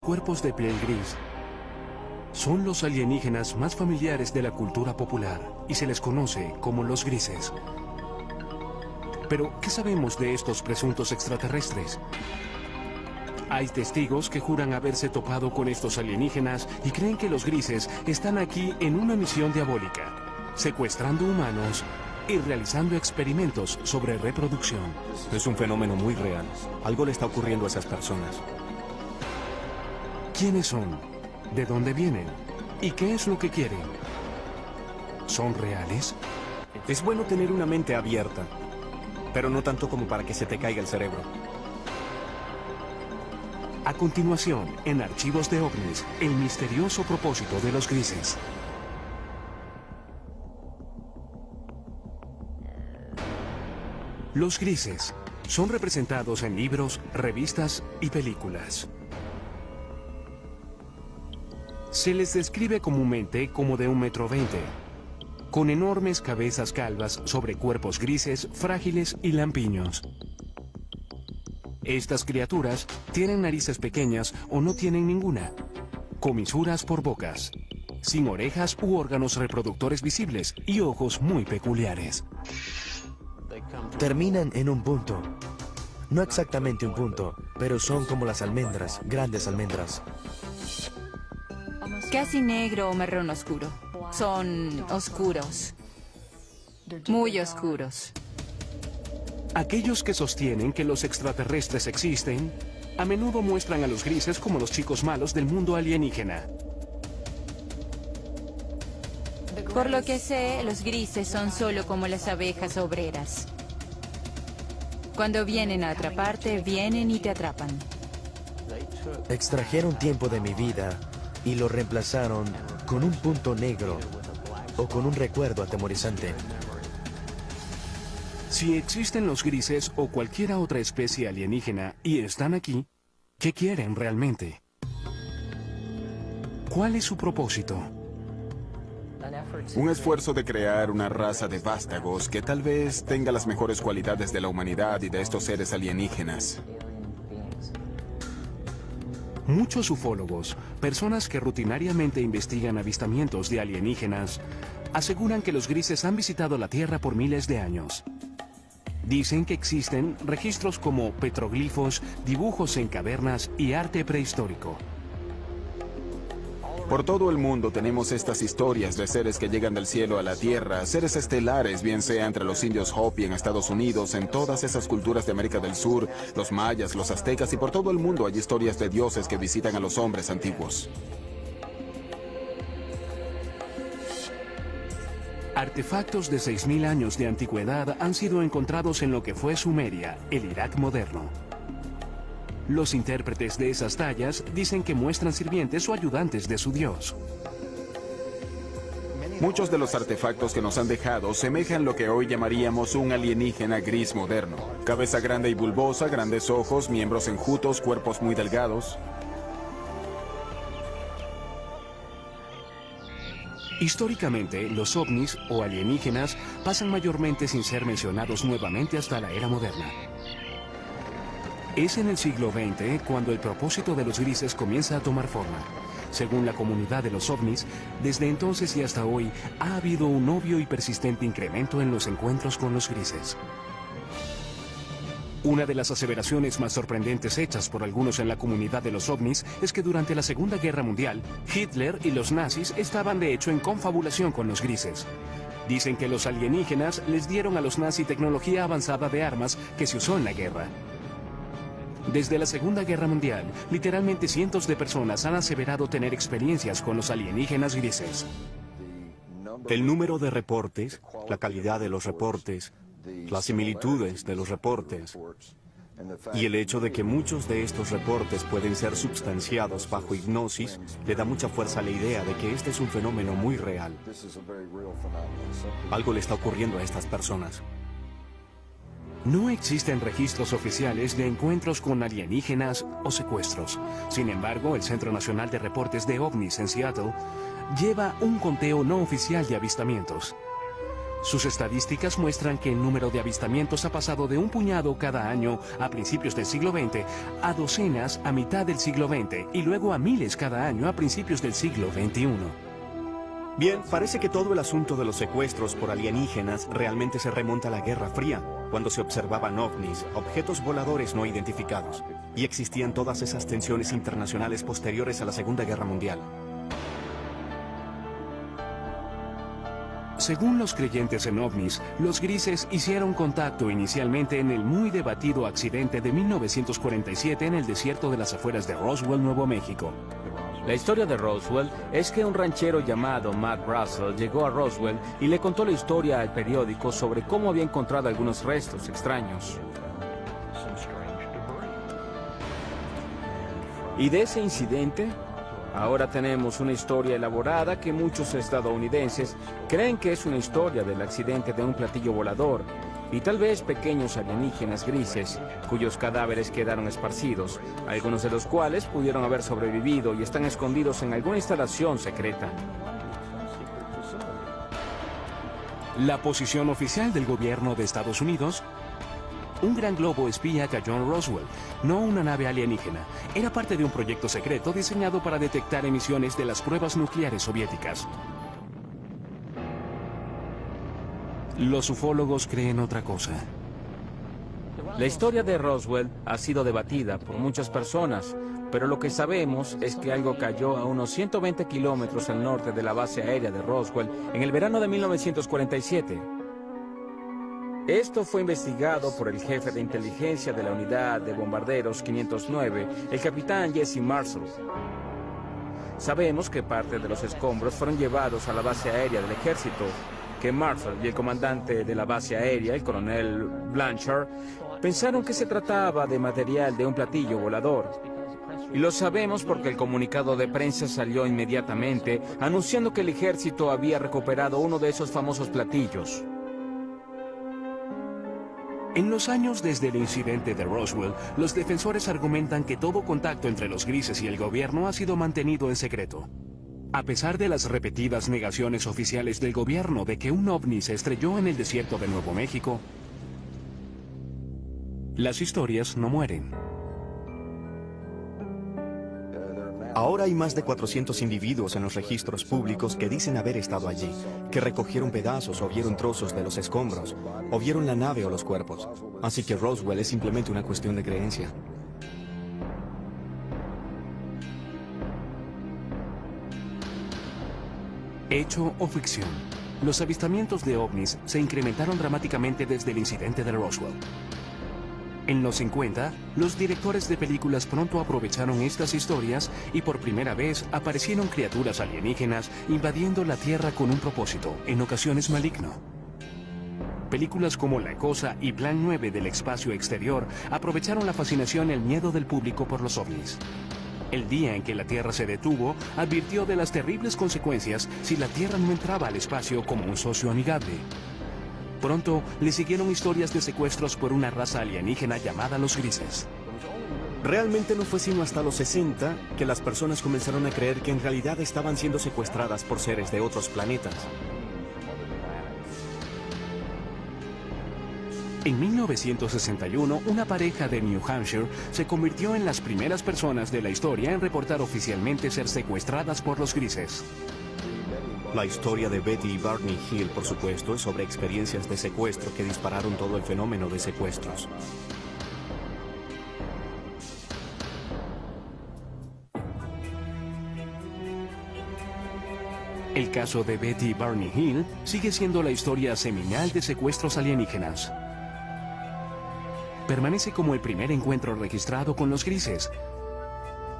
Cuerpos de piel gris son los alienígenas más familiares de la cultura popular y se les conoce como los grises. Pero, ¿qué sabemos de estos presuntos extraterrestres? Hay testigos que juran haberse topado con estos alienígenas y creen que los grises están aquí en una misión diabólica, secuestrando humanos y realizando experimentos sobre reproducción. Es un fenómeno muy real. Algo le está ocurriendo a esas personas. ¿Quiénes son? ¿De dónde vienen? ¿Y qué es lo que quieren? ¿Son reales? Es bueno tener una mente abierta, pero no tanto como para que se te caiga el cerebro. A continuación, en Archivos de OVNIs, el misterioso propósito de los grises. Los grises son representados en libros, revistas y películas. Se les describe comúnmente como de 1,20 m, con enormes cabezas calvas sobre cuerpos grises, frágiles y lampiños. Estas criaturas tienen narices pequeñas o no tienen ninguna, comisuras por bocas, sin orejas u órganos reproductores visibles y ojos muy peculiares. Terminan en un punto. No exactamente un punto, pero son como las almendras, grandes almendras. Casi negro o marrón oscuro. Son oscuros. Muy oscuros. Aquellos que sostienen que los extraterrestres existen, a menudo muestran a los grises como los chicos malos del mundo alienígena. Por lo que sé, los grises son solo como las abejas obreras. Cuando vienen a atraparte, vienen y te atrapan. Extrajeron tiempo de mi vida y lo reemplazaron con un punto negro o con un recuerdo atemorizante. Si existen los grises o cualquier otra especie alienígena y están aquí, ¿qué quieren realmente? ¿Cuál es su propósito? Un esfuerzo de crear una raza de vástagos que tal vez tenga las mejores cualidades de la humanidad y de estos seres alienígenas. Muchos ufólogos, personas que rutinariamente investigan avistamientos de alienígenas, aseguran que los grises han visitado la Tierra por miles de años. Dicen que existen registros como petroglifos, dibujos en cavernas y arte prehistórico. Por todo el mundo tenemos estas historias de seres que llegan del cielo a la tierra, seres estelares, bien sea entre los indios Hopi en Estados Unidos, en todas esas culturas de América del Sur, los mayas, los aztecas, y por todo el mundo hay historias de dioses que visitan a los hombres antiguos. Artefactos de 6.000 años de antigüedad han sido encontrados en lo que fue Sumeria, el Irak moderno. Los intérpretes de esas tallas dicen que muestran sirvientes o ayudantes de su dios. Muchos de los artefactos que nos han dejado semejan lo que hoy llamaríamos un alienígena gris moderno. Cabeza grande y bulbosa, grandes ojos, miembros enjutos, cuerpos muy delgados. Históricamente, los ovnis o alienígenas pasan mayormente sin ser mencionados nuevamente hasta la era moderna. Es en el siglo XX cuando el propósito de los grises comienza a tomar forma. Según la comunidad de los ovnis, desde entonces y hasta hoy ha habido un obvio y persistente incremento en los encuentros con los grises. Una de las aseveraciones más sorprendentes hechas por algunos en la comunidad de los ovnis es que durante la Segunda Guerra Mundial, Hitler y los nazis estaban de hecho en confabulación con los grises. Dicen que los alienígenas les dieron a los nazis tecnología avanzada de armas que se usó en la guerra. Desde la Segunda Guerra Mundial, literalmente cientos de personas han aseverado tener experiencias con los alienígenas grises. El número de reportes, la calidad de los reportes, las similitudes de los reportes y el hecho de que muchos de estos reportes pueden ser substanciados bajo hipnosis le da mucha fuerza a la idea de que este es un fenómeno muy real. Algo le está ocurriendo a estas personas. No existen registros oficiales de encuentros con alienígenas o secuestros. Sin embargo, el Centro Nacional de Reportes de OVNIs en Seattle lleva un conteo no oficial de avistamientos. Sus estadísticas muestran que el número de avistamientos ha pasado de un puñado cada año a principios del siglo XX a docenas a mitad del siglo XX y luego a miles cada año a principios del siglo XXI. Bien, parece que todo el asunto de los secuestros por alienígenas realmente se remonta a la Guerra Fría, cuando se observaban ovnis, objetos voladores no identificados, y existían todas esas tensiones internacionales posteriores a la Segunda Guerra Mundial. Según los creyentes en ovnis, los grises hicieron contacto inicialmente en el muy debatido accidente de 1947 en el desierto de las afueras de Roswell, Nuevo México. La historia de Roswell es que un ranchero llamado Matt Russell llegó a Roswell y le contó la historia al periódico sobre cómo había encontrado algunos restos extraños. Y de ese incidente, ahora tenemos una historia elaborada que muchos estadounidenses creen que es una historia del accidente de un platillo volador y tal vez pequeños alienígenas grises cuyos cadáveres quedaron esparcidos, algunos de los cuales pudieron haber sobrevivido y están escondidos en alguna instalación secreta. La posición oficial del gobierno de Estados Unidos: un gran globo espía cayó en Roswell, no una nave alienígena. Era parte de un proyecto secreto diseñado para detectar emisiones de las pruebas nucleares soviéticas. Los ufólogos creen otra cosa. La historia de Roswell ha sido debatida por muchas personas, pero lo que sabemos es que algo cayó a unos 120 kilómetros al norte de la base aérea de Roswell en el verano de 1947. Esto fue investigado por el jefe de inteligencia de la unidad de bombarderos 509, el capitán Jesse Marshall. Sabemos que parte de los escombros fueron llevados a la base aérea del ejército, que Marshall y el comandante de la base aérea, el coronel Blanchard, pensaron que se trataba de material de un platillo volador. Y lo sabemos porque el comunicado de prensa salió inmediatamente anunciando que el ejército había recuperado uno de esos famosos platillos. En los años desde el incidente de Roswell, los defensores argumentan que todo contacto entre los grises y el gobierno ha sido mantenido en secreto. A pesar de las repetidas negaciones oficiales del gobierno de que un ovni se estrelló en el desierto de Nuevo México, las historias no mueren. Ahora hay más de 400 individuos en los registros públicos que dicen haber estado allí, que recogieron pedazos o vieron trozos de los escombros, o vieron la nave o los cuerpos. Así que Roswell es simplemente una cuestión de creencia. Hecho o ficción, los avistamientos de ovnis se incrementaron dramáticamente desde el incidente de Roswell. En los 50, los directores de películas pronto aprovecharon estas historias y por primera vez aparecieron criaturas alienígenas invadiendo la Tierra con un propósito, en ocasiones maligno. Películas como La Cosa y Plan 9 del espacio exterior aprovecharon la fascinación y el miedo del público por los ovnis. El día en que la Tierra se detuvo, advirtió de las terribles consecuencias si la Tierra no entraba al espacio como un socio amigable. Pronto le siguieron historias de secuestros por una raza alienígena llamada los grises. Realmente no fue sino hasta los 60 que las personas comenzaron a creer que en realidad estaban siendo secuestradas por seres de otros planetas. En 1961, una pareja de New Hampshire se convirtió en las primeras personas de la historia en reportar oficialmente ser secuestradas por los grises. La historia de Betty y Barney Hill, por supuesto, es sobre experiencias de secuestro que dispararon todo el fenómeno de secuestros. El caso de Betty y Barney Hill sigue siendo la historia seminal de secuestros alienígenas. Permanece como el primer encuentro registrado con los grises,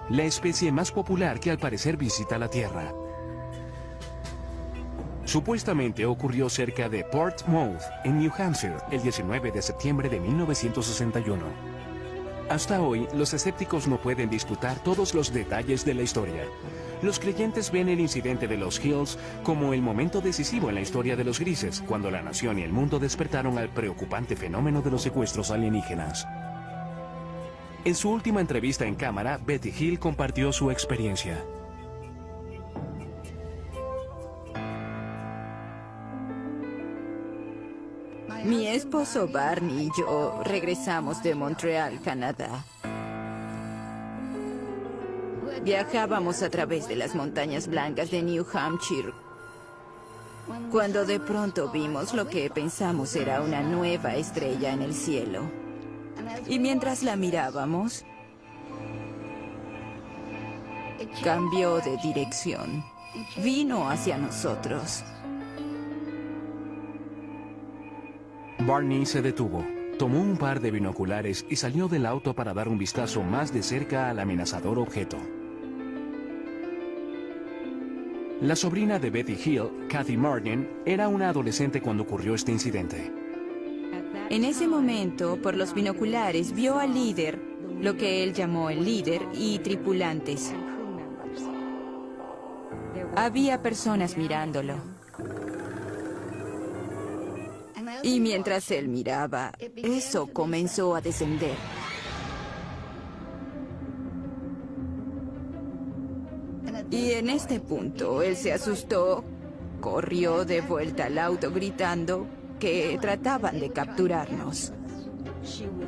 la especie más popular que al parecer visita la Tierra. Supuestamente ocurrió cerca de Portsmouth, en New Hampshire, el 19 de septiembre de 1961. Hasta hoy, los escépticos no pueden disputar todos los detalles de la historia. Los creyentes ven el incidente de los Hills como el momento decisivo en la historia de los grises, cuando la nación y el mundo despertaron al preocupante fenómeno de los secuestros alienígenas. En su última entrevista en cámara, Betty Hill compartió su experiencia. Mi esposo Barney y yo regresamos de Montreal, Canadá. Viajábamos a través de las montañas blancas de New Hampshire, cuando de pronto vimos lo que pensamos era una nueva estrella en el cielo. Y mientras la mirábamos, cambió de dirección. Vino hacia nosotros. Barney se detuvo, tomó un par de binoculares y salió del auto para dar un vistazo más de cerca al amenazador objeto. La sobrina de Betty Hill, Kathy Martin, era una adolescente cuando ocurrió este incidente. En ese momento, por los binoculares, vio al líder, lo que él llamó el líder, y tripulantes. Había personas mirándolo. Y mientras él miraba, eso comenzó a descender. Y en este punto, él se asustó, corrió de vuelta al auto gritando que trataban de capturarnos.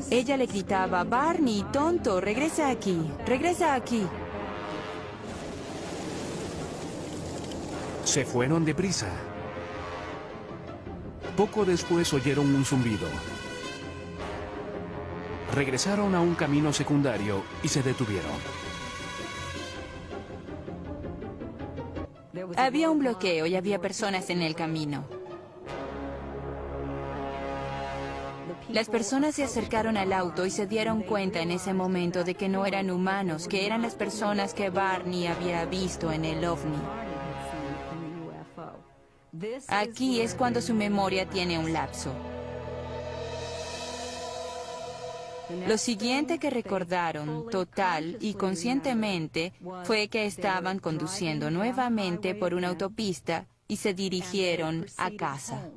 Ella le gritaba: «Barney, tonto, regresa aquí, regresa aquí». Se fueron deprisa. Poco después oyeron un zumbido. Regresaron a un camino secundario y se detuvieron. Había un bloqueo y había personas en el camino. Las personas se acercaron al auto y se dieron cuenta en ese momento de que no eran humanos, que eran las personas que Barney había visto en el ovni. Aquí es cuando su memoria tiene un lapso. Lo siguiente que recordaron, total y conscientemente, fue que estaban conduciendo nuevamente por una autopista y se dirigieron a casa.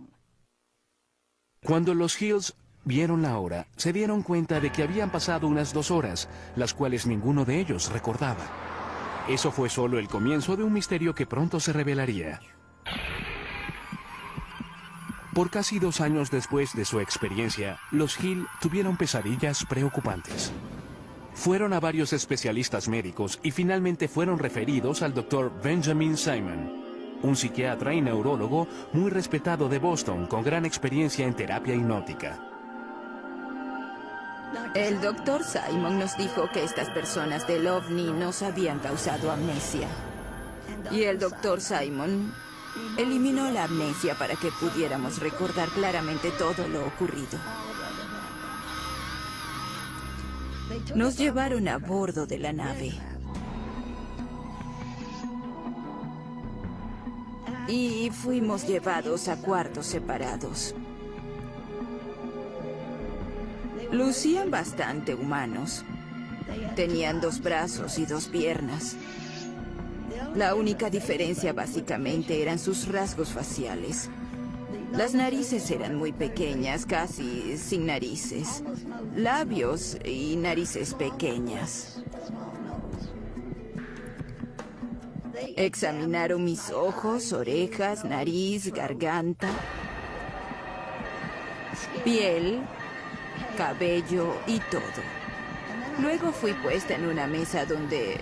Cuando los Hills vieron la hora, se dieron cuenta de que habían pasado unas 2 horas, las cuales ninguno de ellos recordaba. Eso fue solo el comienzo de un misterio que pronto se revelaría. Por casi 2 años después de su experiencia, los Hill tuvieron pesadillas preocupantes. Fueron a varios especialistas médicos y finalmente fueron referidos al Dr. Benjamin Simon, un psiquiatra y neurólogo muy respetado de Boston con gran experiencia en terapia hipnótica. El Dr. Simon nos dijo que estas personas del ovni nos habían causado amnesia. Y el Dr. Simon eliminó la amnesia para que pudiéramos recordar claramente todo lo ocurrido. Nos llevaron a bordo de la nave. Y fuimos llevados a cuartos separados. Lucían bastante humanos. Tenían 2 brazos y 2 piernas. La única diferencia básicamente eran sus rasgos faciales. Las narices eran muy pequeñas, casi sin narices. Labios y narices pequeñas. Examinaron mis ojos, orejas, nariz, garganta, piel, cabello y todo. Luego fui puesta en una mesa donde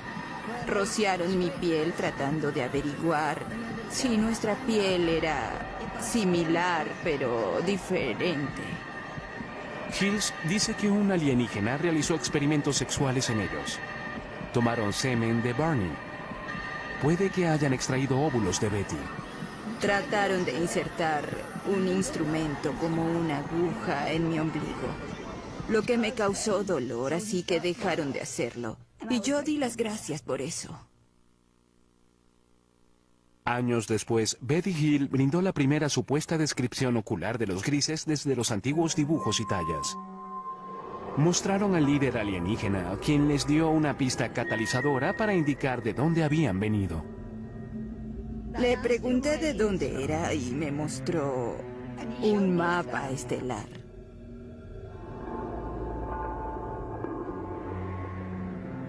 rociaron mi piel tratando de averiguar si nuestra piel era similar pero diferente. Hills dice que un alienígena realizó experimentos sexuales en ellos. Tomaron semen de Barney. Puede que hayan extraído óvulos de Betty. Trataron de insertar un instrumento como una aguja en mi ombligo, lo que me causó dolor, así que dejaron de hacerlo. Y yo di las gracias por eso. Años después, Betty Hill brindó la primera supuesta descripción ocular de los grises desde los antiguos dibujos y tallas. Mostraron al líder alienígena, quien les dio una pista catalizadora para indicar de dónde habían venido. Le pregunté de dónde era y me mostró un mapa estelar.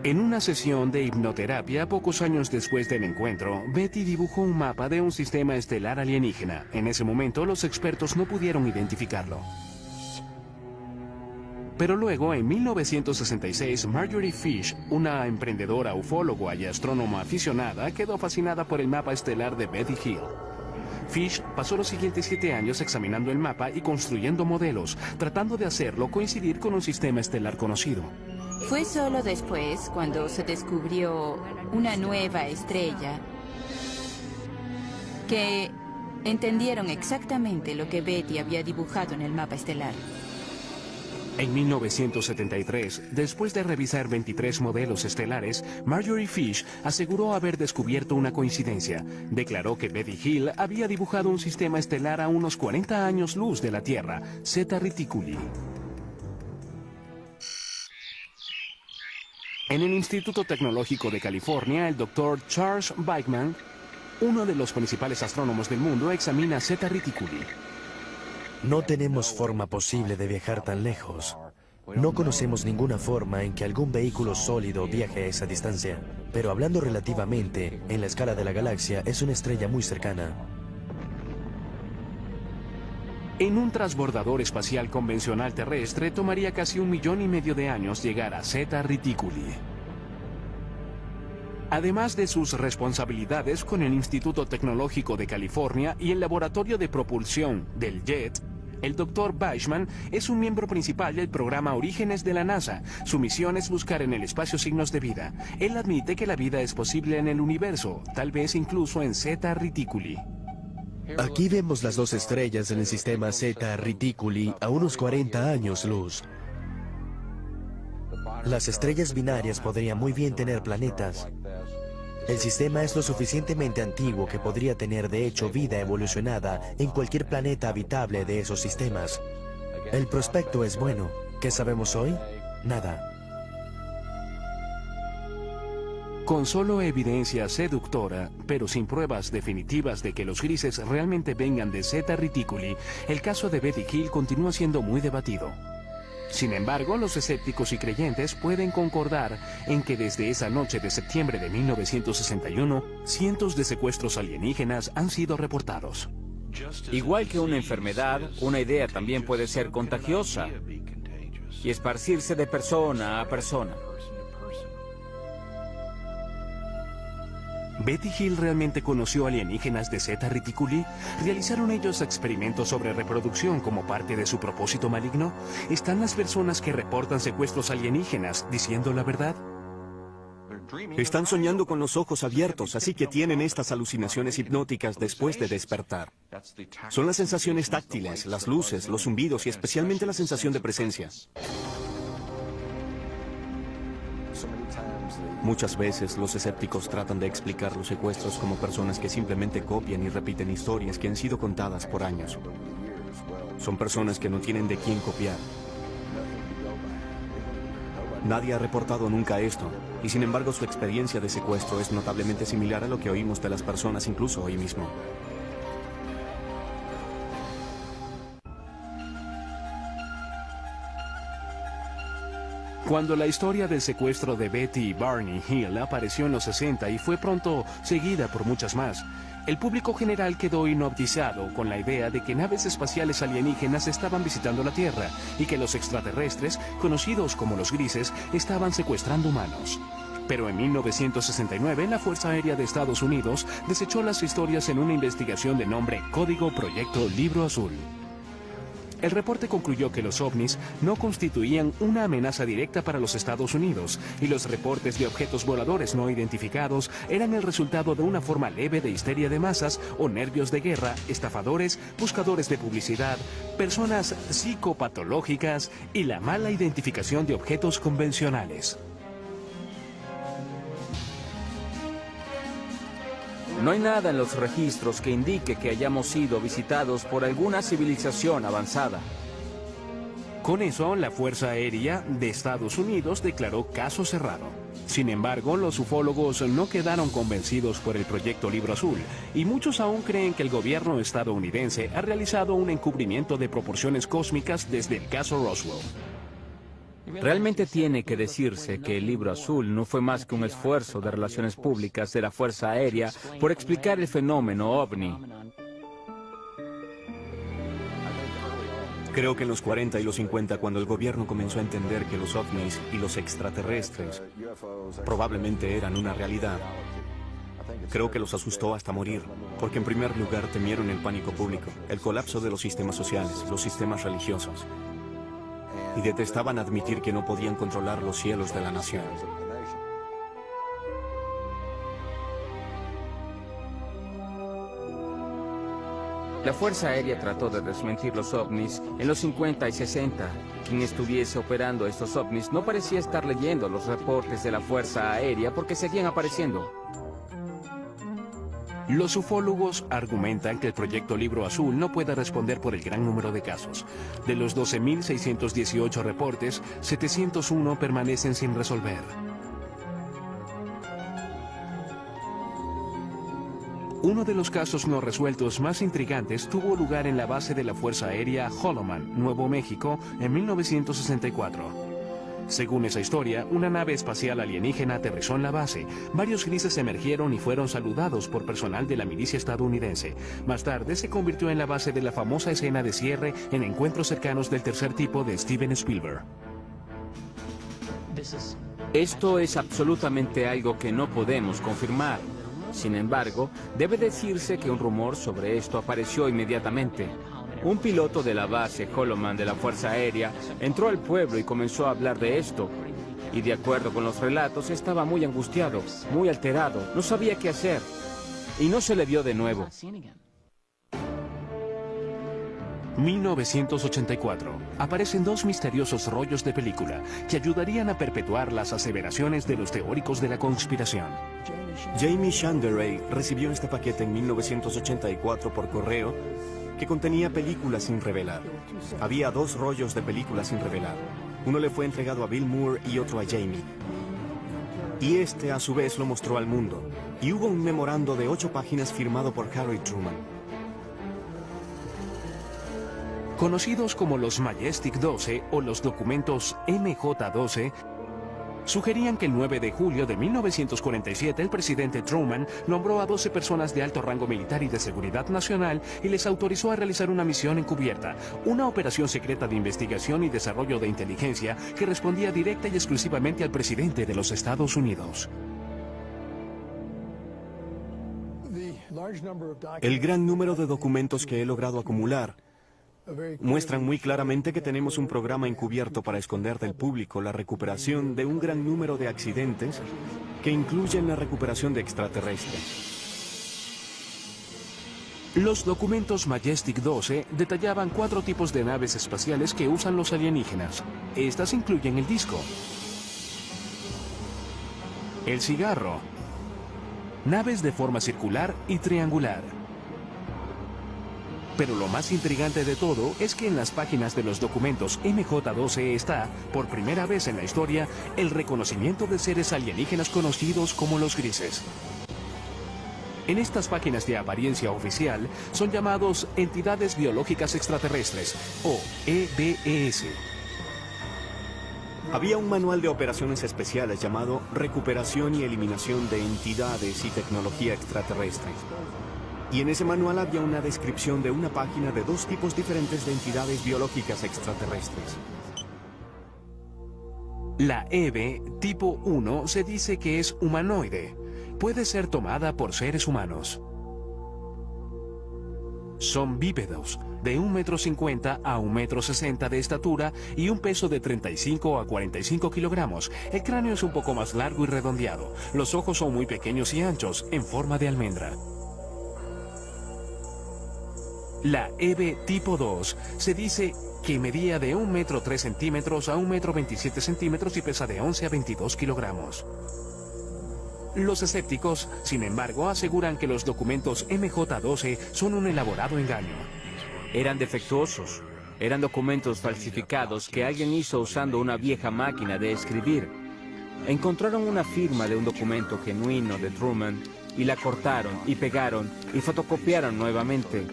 En una sesión de hipnoterapia, pocos años después del encuentro, Betty dibujó un mapa de un sistema estelar alienígena. En ese momento, los expertos no pudieron identificarlo. Pero luego, en 1966, Marjorie Fish, una emprendedora ufóloga y astrónoma aficionada, quedó fascinada por el mapa estelar de Betty Hill. Fish pasó los siguientes 7 años examinando el mapa y construyendo modelos, tratando de hacerlo coincidir con un sistema estelar conocido. Fue solo después, cuando se descubrió una nueva estrella, que entendieron exactamente lo que Betty había dibujado en el mapa estelar. En 1973, después de revisar 23 modelos estelares, Marjorie Fish aseguró haber descubierto una coincidencia. Declaró que Betty Hill había dibujado un sistema estelar a unos 40 años luz de la Tierra, Zeta Reticuli. En el Instituto Tecnológico de California, el Dr. Charles Bachman, uno de los principales astrónomos del mundo, examina Zeta Reticuli. No tenemos forma posible de viajar tan lejos. No conocemos ninguna forma en que algún vehículo sólido viaje a esa distancia. Pero hablando relativamente, en la escala de la galaxia, es una estrella muy cercana. En un transbordador espacial convencional terrestre, tomaría casi 1,5 millones de años llegar a Zeta Reticuli. Además de sus responsabilidades con el Instituto Tecnológico de California y el Laboratorio de Propulsión del JET, el Dr. Bachman es un miembro principal del programa Orígenes de la NASA. Su misión es buscar en el espacio signos de vida. Él admite que la vida es posible en el universo, tal vez incluso en Zeta Reticuli. Aquí vemos las 2 estrellas en el sistema Zeta Reticuli a unos 40 años luz. Las estrellas binarias podrían muy bien tener planetas. El sistema es lo suficientemente antiguo que podría tener de hecho vida evolucionada en cualquier planeta habitable de esos sistemas. El prospecto es bueno. ¿Qué sabemos hoy? Nada. Con solo evidencia seductora, pero sin pruebas definitivas de que los grises realmente vengan de Zeta Reticuli, el caso de Betty Hill continúa siendo muy debatido. Sin embargo, los escépticos y creyentes pueden concordar en que desde esa noche de septiembre de 1961, cientos de secuestros alienígenas han sido reportados. Igual que una enfermedad, una idea también puede ser contagiosa y esparcirse de persona a persona. ¿Betty Hill realmente conoció alienígenas de Zeta Reticuli? ¿Realizaron ellos experimentos sobre reproducción como parte de su propósito maligno? ¿Están las personas que reportan secuestros alienígenas diciendo la verdad? Están soñando con los ojos abiertos, así que tienen estas alucinaciones hipnóticas después de despertar. Son las sensaciones táctiles, las luces, los zumbidos y especialmente la sensación de presencia. Muchas veces los escépticos tratan de explicar los secuestros como personas que simplemente copian y repiten historias que han sido contadas por años. Son personas que no tienen de quién copiar. Nadie ha reportado nunca esto, y sin embargo su experiencia de secuestro es notablemente similar a lo que oímos de las personas incluso hoy mismo. Cuando la historia del secuestro de Betty y Barney Hill apareció en los 60 y fue pronto seguida por muchas más, el público general quedó hipnotizado con la idea de que naves espaciales alienígenas estaban visitando la Tierra y que los extraterrestres, conocidos como los grises, estaban secuestrando humanos. Pero en 1969, la Fuerza Aérea de Estados Unidos desechó las historias en una investigación de nombre Código Proyecto Libro Azul. El reporte concluyó que los ovnis no constituían una amenaza directa para los Estados Unidos y los reportes de objetos voladores no identificados eran el resultado de una forma leve de histeria de masas o nervios de guerra, estafadores, buscadores de publicidad, personas psicopatológicas y la mala identificación de objetos convencionales. No hay nada en los registros que indique que hayamos sido visitados por alguna civilización avanzada. Con eso, la Fuerza Aérea de Estados Unidos declaró caso cerrado. Sin embargo, los ufólogos no quedaron convencidos por el proyecto Libro Azul, y muchos aún creen que el gobierno estadounidense ha realizado un encubrimiento de proporciones cósmicas desde el caso Roswell. Realmente tiene que decirse que el Libro Azul no fue más que un esfuerzo de relaciones públicas de la Fuerza Aérea por explicar el fenómeno OVNI. Creo que en los 40 y los 50, cuando el gobierno comenzó a entender que los ovnis y los extraterrestres probablemente eran una realidad, creo que los asustó hasta morir, porque en primer lugar temieron el pánico público, el colapso de los sistemas sociales, los sistemas religiosos, y detestaban admitir que no podían controlar los cielos de la nación. La Fuerza Aérea trató de desmentir los ovnis en los 50 y 60. Quien estuviese operando estos ovnis no parecía estar leyendo los reportes de la Fuerza Aérea porque seguían apareciendo. Los ufólogos argumentan que el proyecto Libro Azul no puede responder por el gran número de casos. De los 12.618 reportes, 701 permanecen sin resolver. Uno de los casos no resueltos más intrigantes tuvo lugar en la base de la Fuerza Aérea Holloman, Nuevo México, en 1964. Según esa historia, una nave espacial alienígena aterrizó en la base. Varios grises emergieron y fueron saludados por personal de la milicia estadounidense. Más tarde se convirtió en la base de la famosa escena de cierre en Encuentros cercanos del tercer tipo de Steven Spielberg. Esto es absolutamente algo que no podemos confirmar. Sin embargo, debe decirse que un rumor sobre esto apareció inmediatamente. Un piloto de la base Holloman de la Fuerza Aérea entró al pueblo y comenzó a hablar de esto. Y de acuerdo con los relatos, estaba muy angustiado, muy alterado, no sabía qué hacer. Y no se le vio de nuevo. 1984. Aparecen dos misteriosos rollos de película que ayudarían a perpetuar las aseveraciones de los teóricos de la conspiración. Jamie Shanderay recibió este paquete en 1984 por correo que contenía películas sin revelar. Había dos rollos de películas sin revelar. Uno le fue entregado a Bill Moore y otro a Jamie. Y este a su vez lo mostró al mundo. Y hubo un memorando de 8 páginas firmado por Harry Truman. Conocidos como los Majestic 12 o los documentos MJ-12, sugerían que el 9 de julio de 1947 el presidente Truman nombró a 12 personas de alto rango militar y de seguridad nacional y les autorizó a realizar una misión encubierta, una operación secreta de investigación y desarrollo de inteligencia que respondía directa y exclusivamente al presidente de los Estados Unidos. El gran número de documentos que he logrado acumular muestran muy claramente que tenemos un programa encubierto para esconder del público la recuperación de un gran número de accidentes que incluyen la recuperación de extraterrestres. Los documentos Majestic 12 detallaban 4 tipos de naves espaciales que usan los alienígenas. Estas incluyen el disco, el cigarro, naves de forma circular y triangular. Pero lo más intrigante de todo es que en las páginas de los documentos MJ-12 está, por primera vez en la historia, el reconocimiento de seres alienígenas conocidos como los grises. En estas páginas de apariencia oficial son llamados entidades biológicas extraterrestres, o EBES. Había un manual de operaciones especiales llamado Recuperación y Eliminación de Entidades y Tecnología Extraterrestre. Y en ese manual había una descripción de una página de 2 tipos diferentes de entidades biológicas extraterrestres. La EBE tipo 1 se dice que es humanoide. Puede ser tomada por seres humanos. Son bípedos, de 1,50 m a 1,60 m de estatura y un peso de 35 a 45 kilogramos. El cráneo es un poco más largo y redondeado. Los ojos son muy pequeños y anchos, en forma de almendra. La EBE tipo 2 se dice que medía de 1,3 m a 1,27 m y pesa de 11 a 22 kilogramos. Los escépticos, sin embargo, aseguran que los documentos MJ-12 son un elaborado engaño. Eran defectuosos. Eran documentos falsificados que alguien hizo usando una vieja máquina de escribir. Encontraron una firma de un documento genuino de Truman y la cortaron y pegaron y fotocopiaron nuevamente.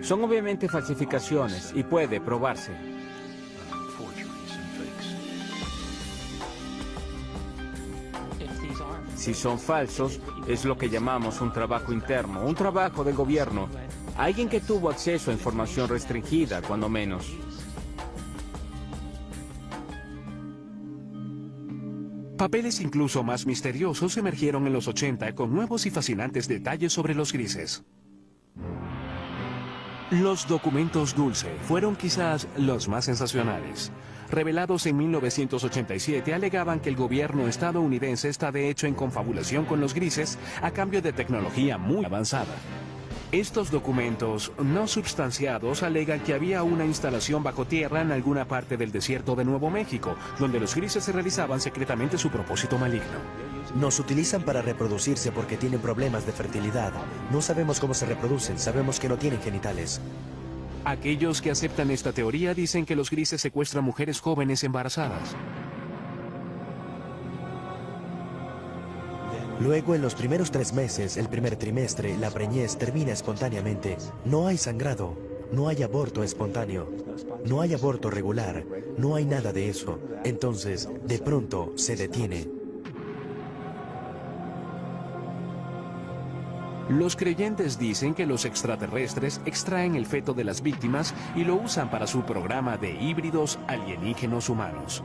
Son obviamente falsificaciones y puede probarse. Si son falsos, es lo que llamamos un trabajo interno, un trabajo del gobierno. Alguien que tuvo acceso a información restringida, cuando menos. Papeles incluso más misteriosos emergieron en los 80 con nuevos y fascinantes detalles sobre los grises. Los documentos Dulce fueron quizás los más sensacionales. Revelados en 1987, alegaban que el gobierno estadounidense está de hecho en confabulación con los grises a cambio de tecnología muy avanzada. Estos documentos no substanciados alegan que había una instalación bajo tierra en alguna parte del desierto de Nuevo México, donde los grises se realizaban secretamente su propósito maligno. Nos utilizan para reproducirse porque tienen problemas de fertilidad. No sabemos cómo se reproducen, sabemos que no tienen genitales. Aquellos que aceptan esta teoría dicen que los grises secuestran mujeres jóvenes embarazadas. Luego, en los primeros 3 meses, el primer trimestre, la preñez termina espontáneamente. No hay sangrado, no hay aborto espontáneo, no hay aborto regular, no hay nada de eso. Entonces, de pronto, se detiene. Los creyentes dicen que los extraterrestres extraen el feto de las víctimas y lo usan para su programa de híbridos alienígenos humanos.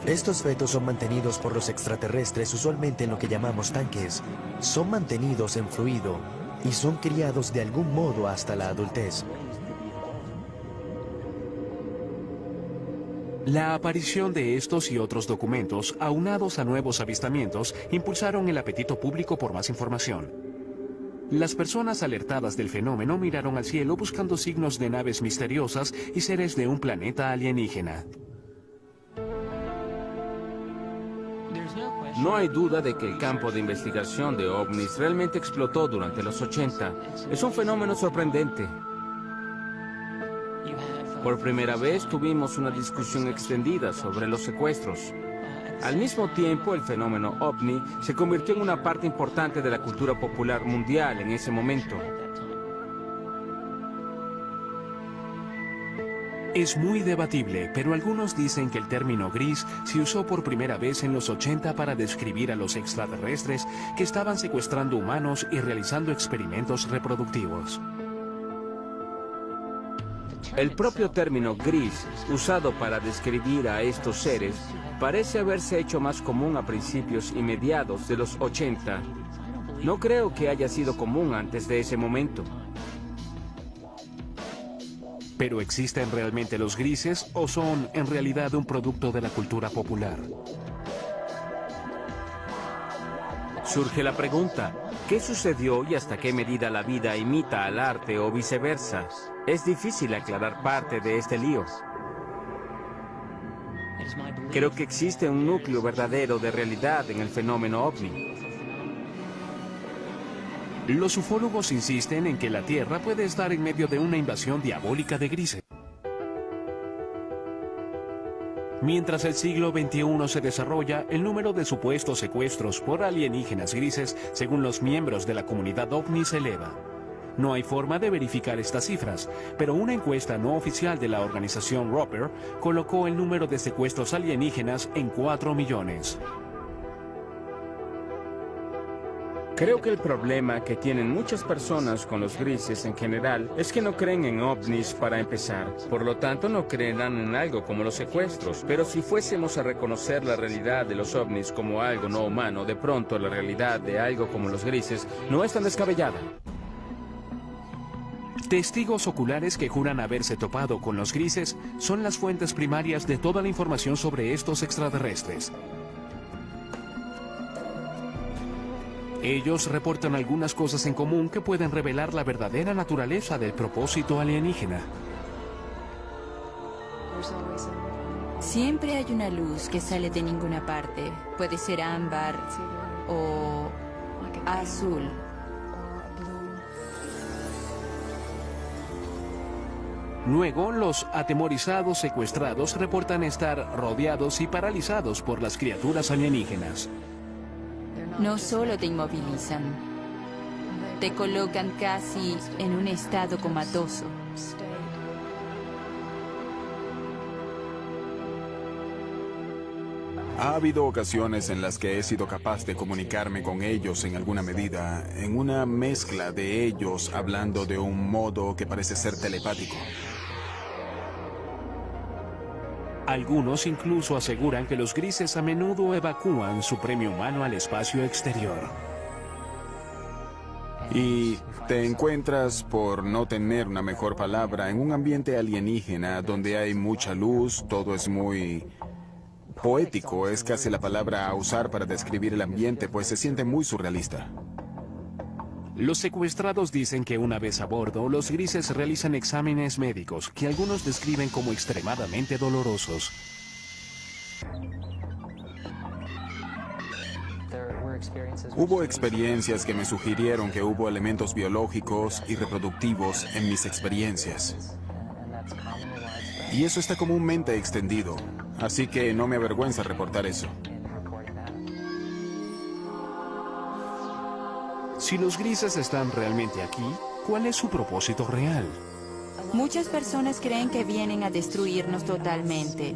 Estos fetos son mantenidos por los extraterrestres usualmente en lo que llamamos tanques. Son mantenidos en fluido y son criados de algún modo hasta la adultez. La aparición de estos y otros documentos, aunados a nuevos avistamientos, impulsaron el apetito público por más información. Las personas alertadas del fenómeno miraron al cielo buscando signos de naves misteriosas y seres de un planeta alienígena. No hay duda de que el campo de investigación de ovnis realmente explotó durante los 80. Es un fenómeno sorprendente. Por primera vez tuvimos una discusión extendida sobre los secuestros. Al mismo tiempo, el fenómeno ovni se convirtió en una parte importante de la cultura popular mundial en ese momento. Es muy debatible, pero algunos dicen que el término gris se usó por primera vez en los 80 para describir a los extraterrestres que estaban secuestrando humanos y realizando experimentos reproductivos. El propio término gris, usado para describir a estos seres, parece haberse hecho más común a principios y mediados de los 80. No creo que haya sido común antes de ese momento. ¿Pero existen realmente los grises o son en realidad un producto de la cultura popular? Surge la pregunta, ¿qué sucedió y hasta qué medida la vida imita al arte o viceversa? Es difícil aclarar parte de este lío. Creo que existe un núcleo verdadero de realidad en el fenómeno ovni. Los ufólogos insisten en que la Tierra puede estar en medio de una invasión diabólica de grises. Mientras el siglo XXI se desarrolla, el número de supuestos secuestros por alienígenas grises, según los miembros de la comunidad ovni, se eleva. No hay forma de verificar estas cifras, pero una encuesta no oficial de la organización Roper colocó el número de secuestros alienígenas en 4 millones. Creo que el problema que tienen muchas personas con los grises en general es que no creen en ovnis para empezar. Por lo tanto, no creerán en algo como los secuestros. Pero si fuésemos a reconocer la realidad de los ovnis como algo no humano, de pronto la realidad de algo como los grises no es tan descabellada. Testigos oculares que juran haberse topado con los grises son las fuentes primarias de toda la información sobre estos extraterrestres. Ellos reportan algunas cosas en común que pueden revelar la verdadera naturaleza del propósito alienígena. Siempre hay una luz que sale de ninguna parte. Puede ser ámbar o azul. Luego, los atemorizados secuestrados reportan estar rodeados y paralizados por las criaturas alienígenas. No solo te inmovilizan, te colocan casi en un estado comatoso. Ha habido ocasiones en las que he sido capaz de comunicarme con ellos en alguna medida, en una mezcla de ellos hablando de un modo que parece ser telepático. Algunos incluso aseguran que los grises a menudo evacúan su premio humano al espacio exterior. Y te encuentras, por no tener una mejor palabra, en un ambiente alienígena donde hay mucha luz, todo es muy poético, es casi la palabra a usar para describir el ambiente, pues se siente muy surrealista. Los secuestrados dicen que una vez a bordo, los grises realizan exámenes médicos que algunos describen como extremadamente dolorosos. Hubo experiencias que me sugirieron que hubo elementos biológicos y reproductivos en mis experiencias. Y eso está comúnmente extendido, así que no me avergüenza reportar eso. Si los grises están realmente aquí, ¿cuál es su propósito real? Muchas personas creen que vienen a destruirnos totalmente.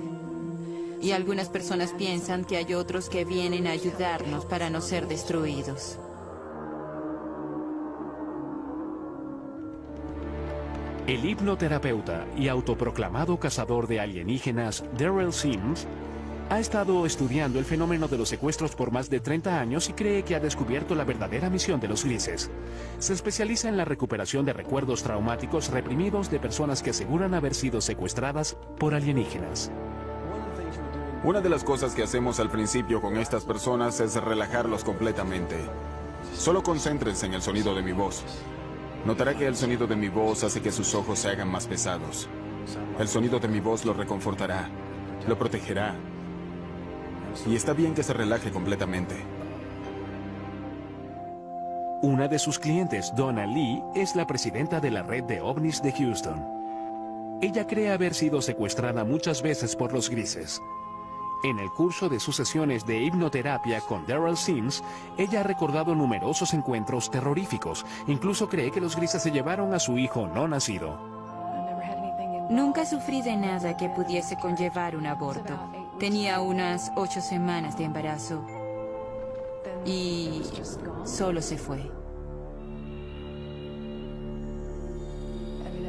Y algunas personas piensan que hay otros que vienen a ayudarnos para no ser destruidos. El hipnoterapeuta y autoproclamado cazador de alienígenas, Darrell Sims, ha estado estudiando el fenómeno de los secuestros por más de 30 años y cree que ha descubierto la verdadera misión de los grises. Se especializa en la recuperación de recuerdos traumáticos reprimidos de personas que aseguran haber sido secuestradas por alienígenas. Una de las cosas que hacemos al principio con estas personas es relajarlos completamente. Solo concéntrense en el sonido de mi voz. Notará que el sonido de mi voz hace que sus ojos se hagan más pesados. El sonido de mi voz lo reconfortará, lo protegerá. Y está bien que se relaje completamente. Una de sus clientes, Donna Lee, es la presidenta de la red de ovnis de Houston. Ella cree haber sido secuestrada muchas veces por los grises. En el curso de sus sesiones de hipnoterapia con Darrell Sims, ella ha recordado numerosos encuentros terroríficos. Incluso cree que los grises se llevaron a su hijo no nacido. Nunca sufrí de nada que pudiese conllevar un aborto. Tenía unas 8 semanas de embarazo y solo se fue.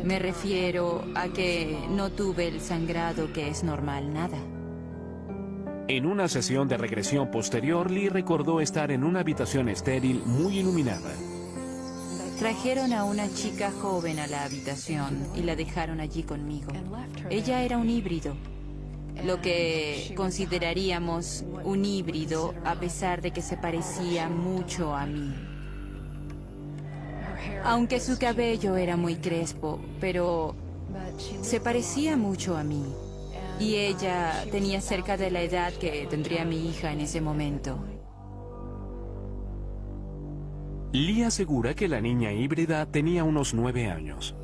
Me refiero a que no tuve el sangrado que es normal, nada. En una sesión de regresión posterior, Lee recordó estar en una habitación estéril muy iluminada. Trajeron a una chica joven a la habitación y la dejaron allí conmigo. Ella era un híbrido, lo que consideraríamos un híbrido a pesar de que se parecía mucho a mí. Aunque su cabello era muy crespo, pero se parecía mucho a mí. Y ella tenía cerca de la edad que tendría mi hija en ese momento. Lee asegura que la niña híbrida tenía unos 9 años.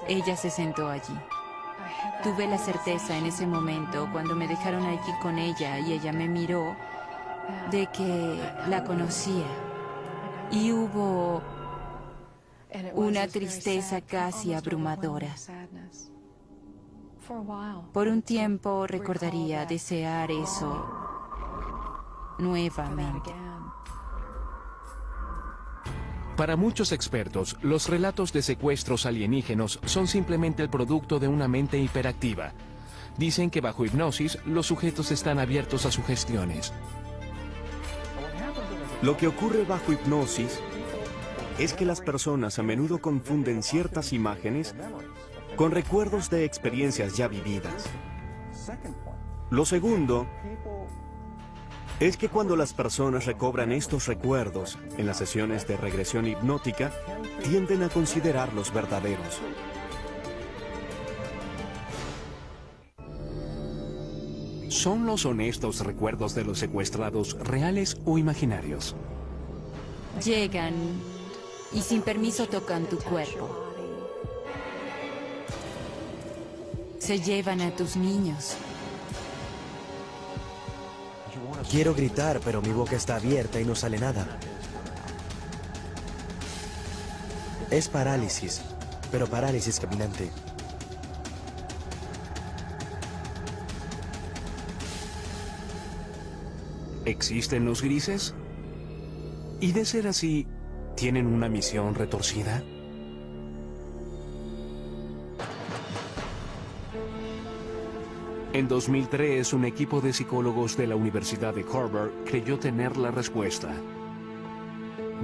Ella se sentó allí. Tuve la certeza en ese momento, cuando me dejaron allí con ella y ella me miró, de que la conocía. Y hubo una tristeza casi abrumadora. Por un tiempo recordaría desear eso nuevamente. Para muchos expertos, los relatos de secuestros alienígenos son simplemente el producto de una mente hiperactiva. Dicen que bajo hipnosis, los sujetos están abiertos a sugestiones. Lo que ocurre bajo hipnosis es que las personas a menudo confunden ciertas imágenes con recuerdos de experiencias ya vividas. Lo segundo es que cuando las personas recobran estos recuerdos en las sesiones de regresión hipnótica, tienden a considerarlos verdaderos. ¿Son los honestos recuerdos de los secuestrados reales o imaginarios? Llegan y sin permiso tocan tu cuerpo. Se llevan a tus niños. Quiero gritar, pero mi boca está abierta y no sale nada. Es parálisis, pero parálisis caminante. ¿Existen los grises? Y de ser así, ¿tienen una misión retorcida? En 2003, un equipo de psicólogos de la Universidad de Harvard creyó tener la respuesta.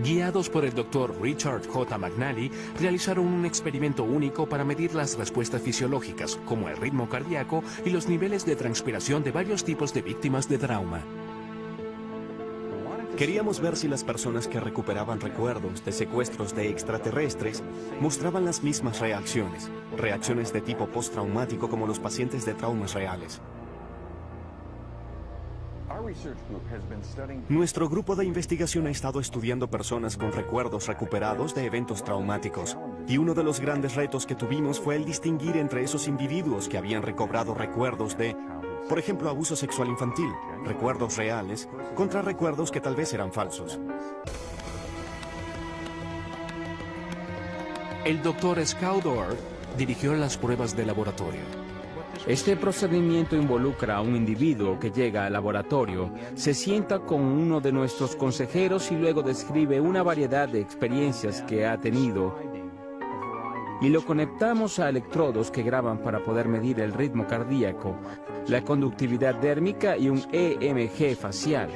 Guiados por el Dr. Richard J. McNally, realizaron un experimento único para medir las respuestas fisiológicas, como el ritmo cardíaco y los niveles de transpiración de varios tipos de víctimas de trauma. Queríamos ver si las personas que recuperaban recuerdos de secuestros de extraterrestres mostraban las mismas reacciones de tipo postraumático como los pacientes de traumas reales. Nuestro grupo de investigación ha estado estudiando personas con recuerdos recuperados de eventos traumáticos, y uno de los grandes retos que tuvimos fue el distinguir entre esos individuos que habían recobrado recuerdos de, por ejemplo, abuso sexual infantil, recuerdos reales, contra recuerdos que tal vez eran falsos. El Dr. Scoudor dirigió las pruebas de laboratorio. Este procedimiento involucra a un individuo que llega al laboratorio, se sienta con uno de nuestros consejeros y luego describe una variedad de experiencias que ha tenido, y lo conectamos a electrodos que graban para poder medir el ritmo cardíaco, la conductividad dérmica y un EMG facial.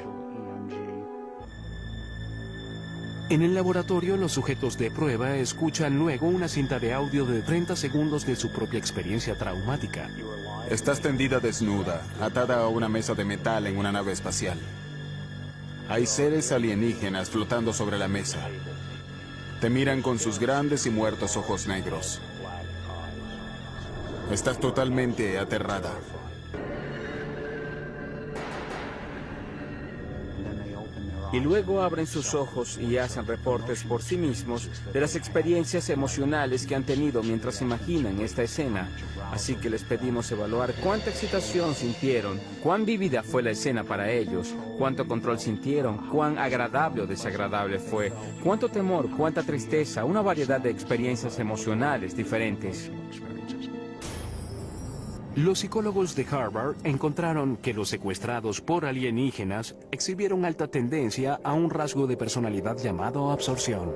En el laboratorio, los sujetos de prueba escuchan luego una cinta de audio de 30 segundos de su propia experiencia traumática. Estás tendida desnuda, atada a una mesa de metal en una nave espacial. Hay seres alienígenas flotando sobre la mesa. Te miran con sus grandes y muertos ojos negros. Estás totalmente aterrada. Y luego abren sus ojos y hacen reportes por sí mismos de las experiencias emocionales que han tenido mientras imaginan esta escena. Así que les pedimos evaluar cuánta excitación sintieron, cuán vívida fue la escena para ellos, cuánto control sintieron, cuán agradable o desagradable fue, cuánto temor, cuánta tristeza, una variedad de experiencias emocionales diferentes. Los psicólogos de Harvard encontraron que los secuestrados por alienígenas exhibieron alta tendencia a un rasgo de personalidad llamado absorción.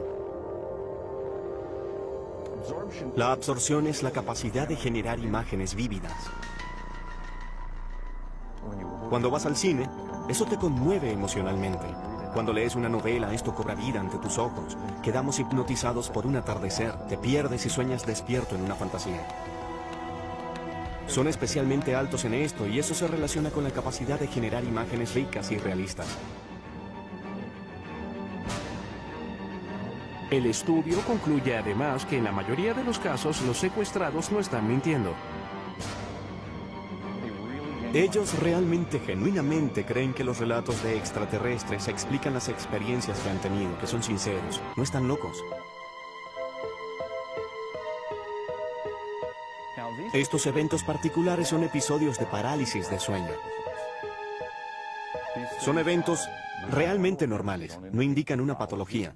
La absorción es la capacidad de generar imágenes vívidas. Cuando vas al cine, eso te conmueve emocionalmente. Cuando lees una novela, esto cobra vida ante tus ojos. Quedamos hipnotizados por un atardecer, te pierdes y sueñas despierto en una fantasía. Son especialmente altos en esto y eso se relaciona con la capacidad de generar imágenes ricas y realistas. El estudio concluye además que en la mayoría de los casos los secuestrados no están mintiendo. Ellos realmente, genuinamente creen que los relatos de extraterrestres explican las experiencias que han tenido, que son sinceros, no están locos. Estos eventos particulares son episodios de parálisis de sueño. Son eventos realmente normales, no indican una patología,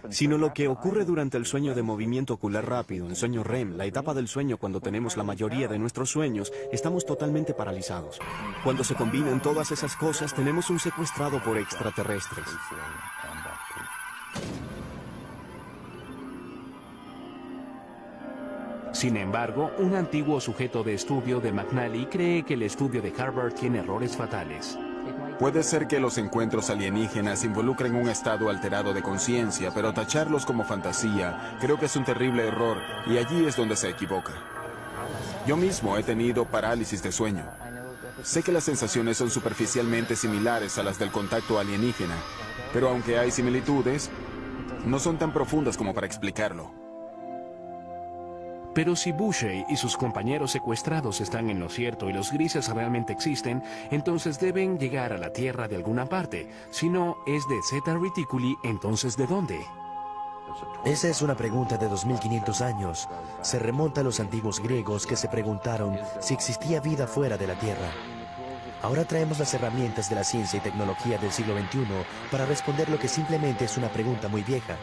sino lo que ocurre durante el sueño de movimiento ocular rápido, el sueño REM, la etapa del sueño cuando tenemos la mayoría de nuestros sueños, estamos totalmente paralizados. Cuando se combinan todas esas cosas, tenemos un secuestrado por extraterrestres. Sin embargo, un antiguo sujeto de estudio de McNally cree que el estudio de Harvard tiene errores fatales. Puede ser que los encuentros alienígenas involucren un estado alterado de conciencia, pero tacharlos como fantasía creo que es un terrible error y allí es donde se equivoca. Yo mismo he tenido parálisis de sueño. Sé que las sensaciones son superficialmente similares a las del contacto alienígena, pero aunque hay similitudes, no son tan profundas como para explicarlo. Pero si Boucher y sus compañeros secuestrados están en lo cierto y los grises realmente existen, entonces deben llegar a la Tierra de alguna parte. Si no es de Zeta Reticuli, entonces ¿de dónde? Esa es una pregunta de 2500 años. Se remonta a los antiguos griegos que se preguntaron si existía vida fuera de la Tierra. Ahora traemos las herramientas de la ciencia y tecnología del siglo XXI para responder lo que simplemente es una pregunta muy vieja.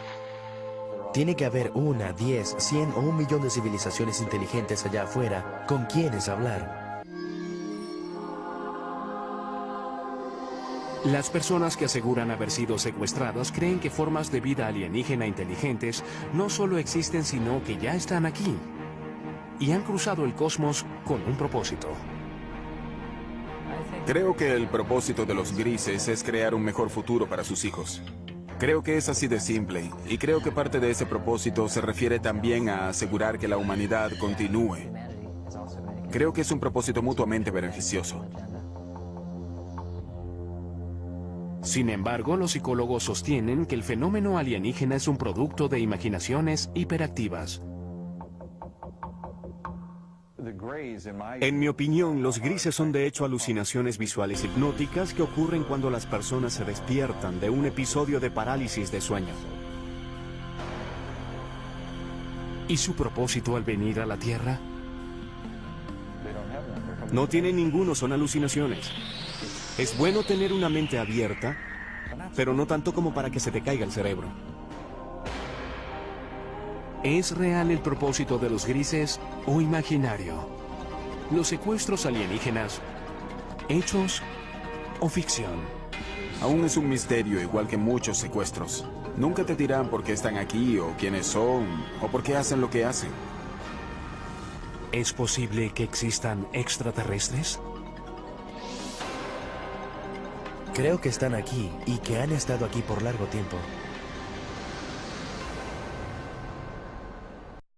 Tiene que haber 1, 10, 100 o 1.000.000 de civilizaciones inteligentes allá afuera con quienes hablar. Las personas que aseguran haber sido secuestradas creen que formas de vida alienígena inteligentes no solo existen, sino que ya están aquí. Y han cruzado el cosmos con un propósito. Creo que el propósito de los grises es crear un mejor futuro para sus hijos. Creo que es así de simple, y creo que parte de ese propósito se refiere también a asegurar que la humanidad continúe. Creo que es un propósito mutuamente beneficioso. Sin embargo, los psicólogos sostienen que el fenómeno alienígena es un producto de imaginaciones hiperactivas. En mi opinión, los grises son de hecho alucinaciones visuales hipnóticas que ocurren cuando las personas se despiertan de un episodio de parálisis de sueño. ¿Y su propósito al venir a la Tierra? No tienen ninguno, son alucinaciones. Es bueno tener una mente abierta, pero no tanto como para que se te caiga el cerebro. ¿Es real el propósito de los grises o imaginario? ¿Los secuestros alienígenas, hechos o ficción? Aún es un misterio, igual que muchos secuestros. Nunca te dirán por qué están aquí, o quiénes son, o por qué hacen lo que hacen. ¿Es posible que existan extraterrestres? Creo que están aquí y que han estado aquí por largo tiempo.